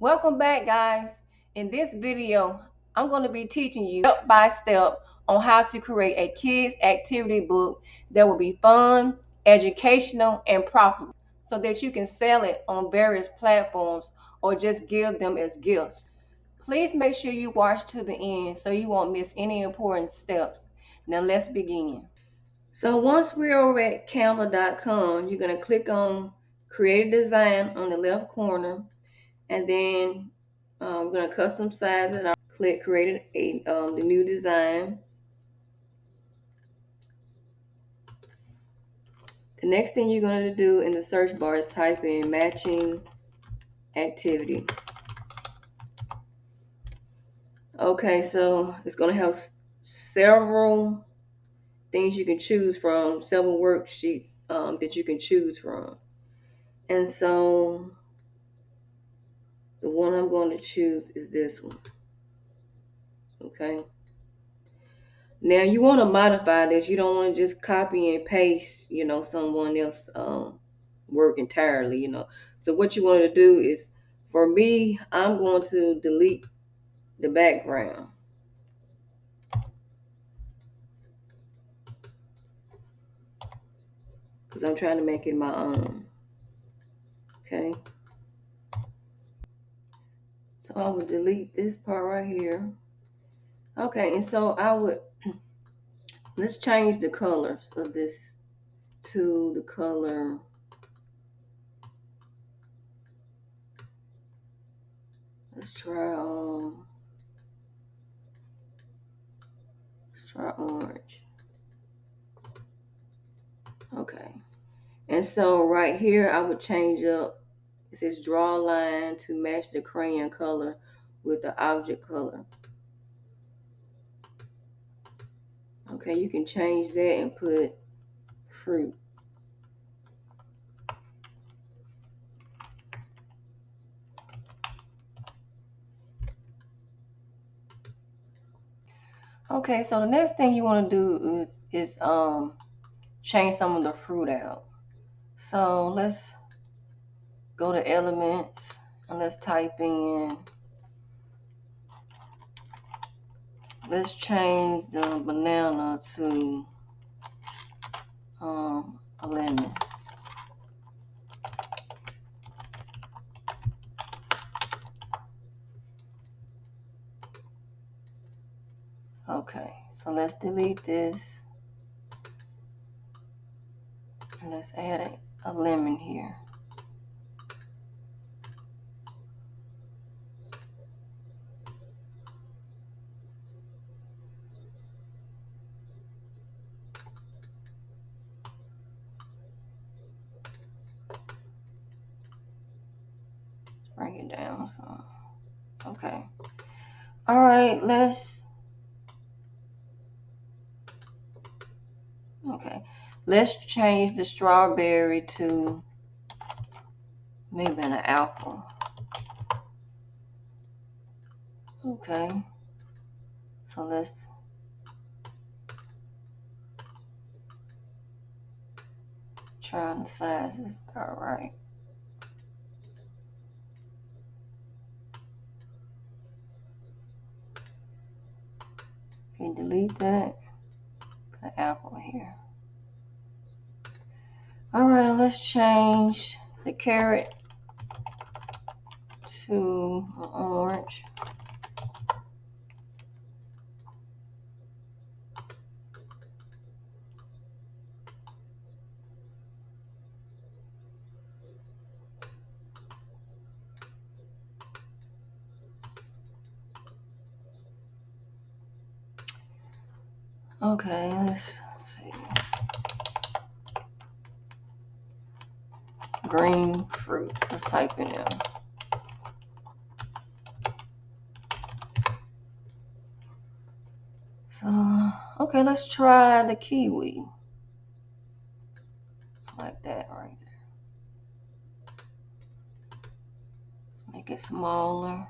Welcome back, guys. In this video, I'm going to be teaching you step by step on how to create a kids activity book that will be fun, educational, and profitable so that you can sell it on various platforms or just give them as gifts. Please make sure you watch to the end so you won't miss any important steps. Now let's begin. So once we're over at canva.com, you're going to click on create a design on the left corner, and then we're going to custom size it. I'll click create the new design. The next thing you're going to do in the search bar is type in matching activity. Okay, so it's going to have several things you can choose from, several worksheets that you can choose from. And so the one I'm going to choose is this one. Okay. Now you want to modify this. You don't want to just copy and paste, someone else work entirely, So what you want to do is, for me, I'm going to delete the background. Because I'm trying to make it my own. Okay. So I would delete this part right here. Okay, and so let's change the colors of this to the color. Let's try orange. Okay. And so right here I would change up, it says draw a line to match the crayon color with the object color. Okay, you can change that and put fruit. Okay, so the next thing you want to do is change some of the fruit out. So let's go to elements and let's type in, let's change the banana to a lemon. Okay, so let's delete this and let's add a lemon here. Bring it down some. Okay. All right, let's change the strawberry to maybe an apple. Okay. So let's try to size this part right. Okay, delete that. Put an apple here. All right, let's change the carrot to an orange. Okay, let's see. Green fruit. Let's type in there. So, okay, let's try the kiwi. Like that right there. Let's make it smaller.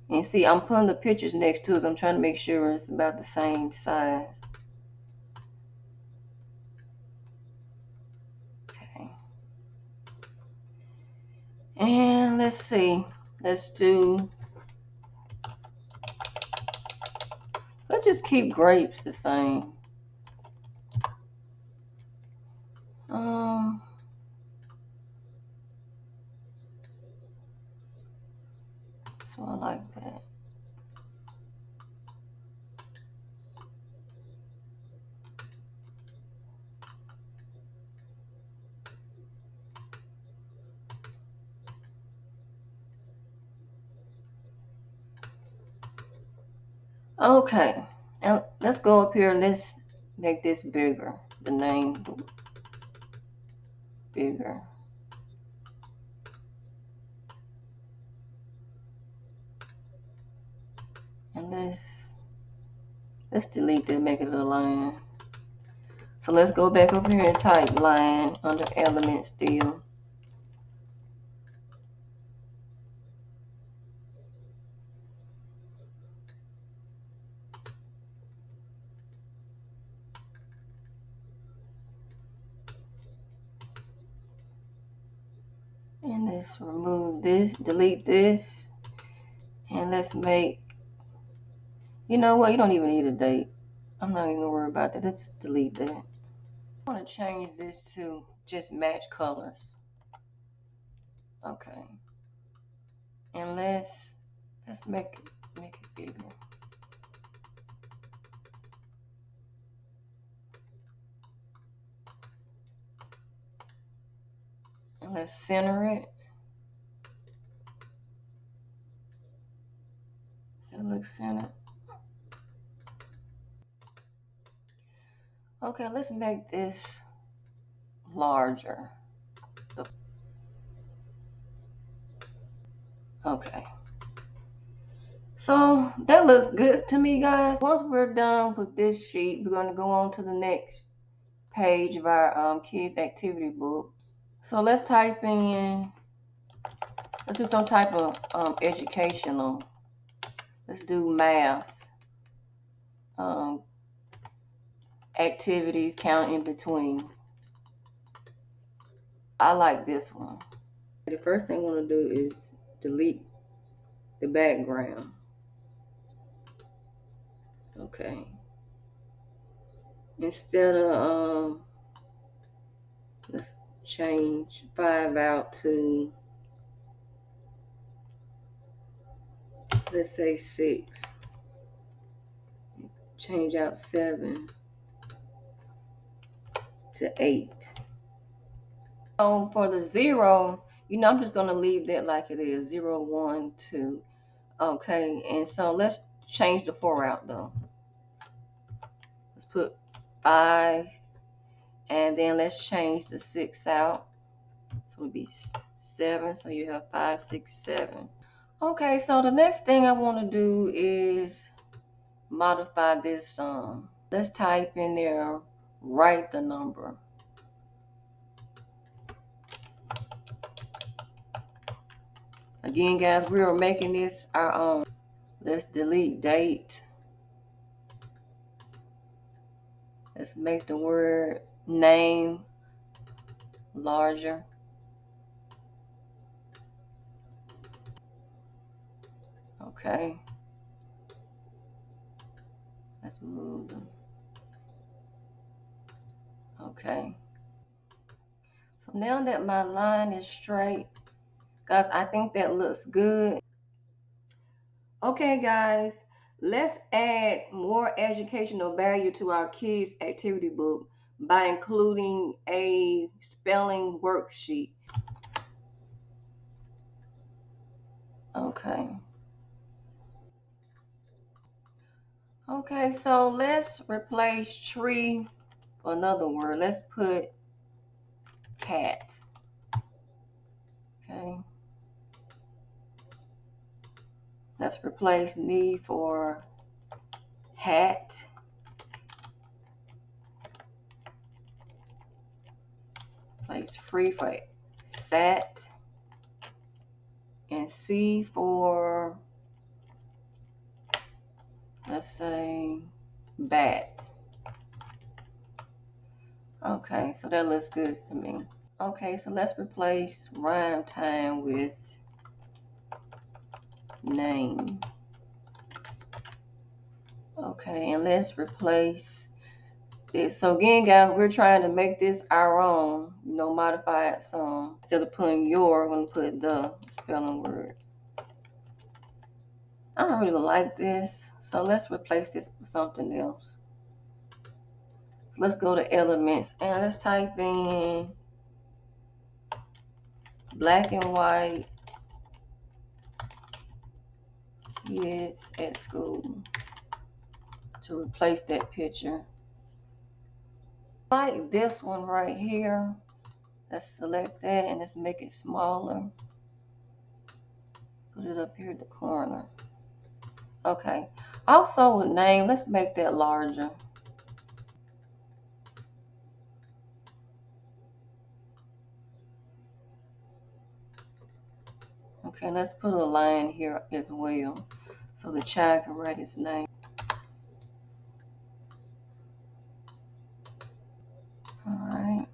And see, I'm putting the pictures next to it. I'm trying to make sure it's about the same size. Okay. let's see. Let's just keep grapes the same. So I like that. Okay, now let's go up here. Let's make this bigger. The name bigger. And let's delete that, make it a line. So let's go back over here and type line under element still. And let's remove this, delete this, and let's make, you know what, you don't even need a date. I'm not even gonna worry about that. Let's delete that. I want to change this to just match colors. Okay. And let's make it bigger. And let's center it. So it looks centered. Okay, let's make this larger. Okay. So that looks good to me, guys. Once we're done with this sheet, we're going to go on to the next page of our kids activity book. So let's type in, let's do some type of educational. Let's do math activities, count in between. I like this one. The first thing I want to do is delete the background. Okay. Instead of let's change 5 out to, let's say 6. Change out 7 to 8. So for the 0, you know, I'm just going to leave that like it is, 0, 1, 2. Okay, and so let's change the 4 out though. Let's put 5, and then let's change the 6 out. So it would be 7, so you have 5, 6, 7. Okay, so the next thing I want to do is modify this. Let's type in there, write the number. Again, guys, we are making this our own. Let's delete date. Let's make the word name larger. Okay. Let's move them. Okay. So now that my line is straight, guys, I think that looks good. Okay, guys, let's add more educational value to our kids' activity book by including a spelling worksheet. Okay. Okay, so let's replace tree for another word. Let's put cat. Okay. Let's replace knee for hat. Place free for sat. And C for, let's say, bat. Okay, so that looks good to me. Okay, so let's replace rhyme time with name. Okay, and let's replace this. So again, guys, we're trying to make this our own, modify it some. Instead of putting your, I'm going to put the spelling word. I don't really like this, so let's replace this with something else. So let's go to elements, and let's type in black and white kids at school to replace that picture. Like this one right here. Let's select that and let's make it smaller. Put it up here at the corner. Okay. Also with name, let's make that larger. Okay, let's put a line here as well so the child can write his name. Alright.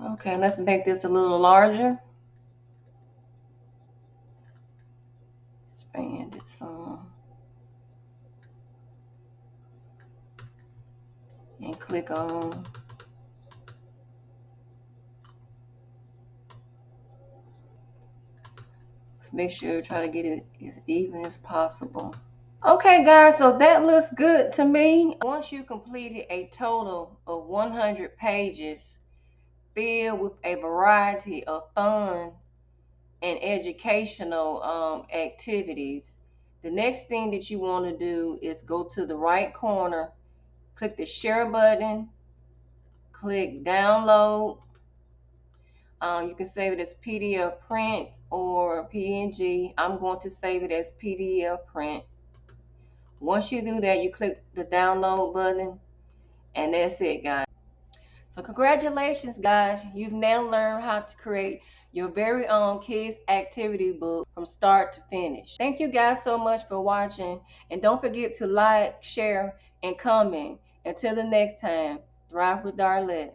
Okay, let's make this a little larger. Expand it some. And click on. Let's make sure you try to get it as even as possible. Okay guys, so that looks good to me. Once you completed a total of 100 pages filled with a variety of fun and educational activities, the next thing that you want to do is go to the right corner, click the share button, click download. You can save it as PDF print or PNG. I'm going to save it as PDF print. Once you do that, you click the download button, and that's it, guys. So congratulations, guys. You've now learned how to create your very own kids activity book from start to finish. Thank you guys so much for watching, and don't forget to like, share, and comment. Until the next time, thrive with Darlett.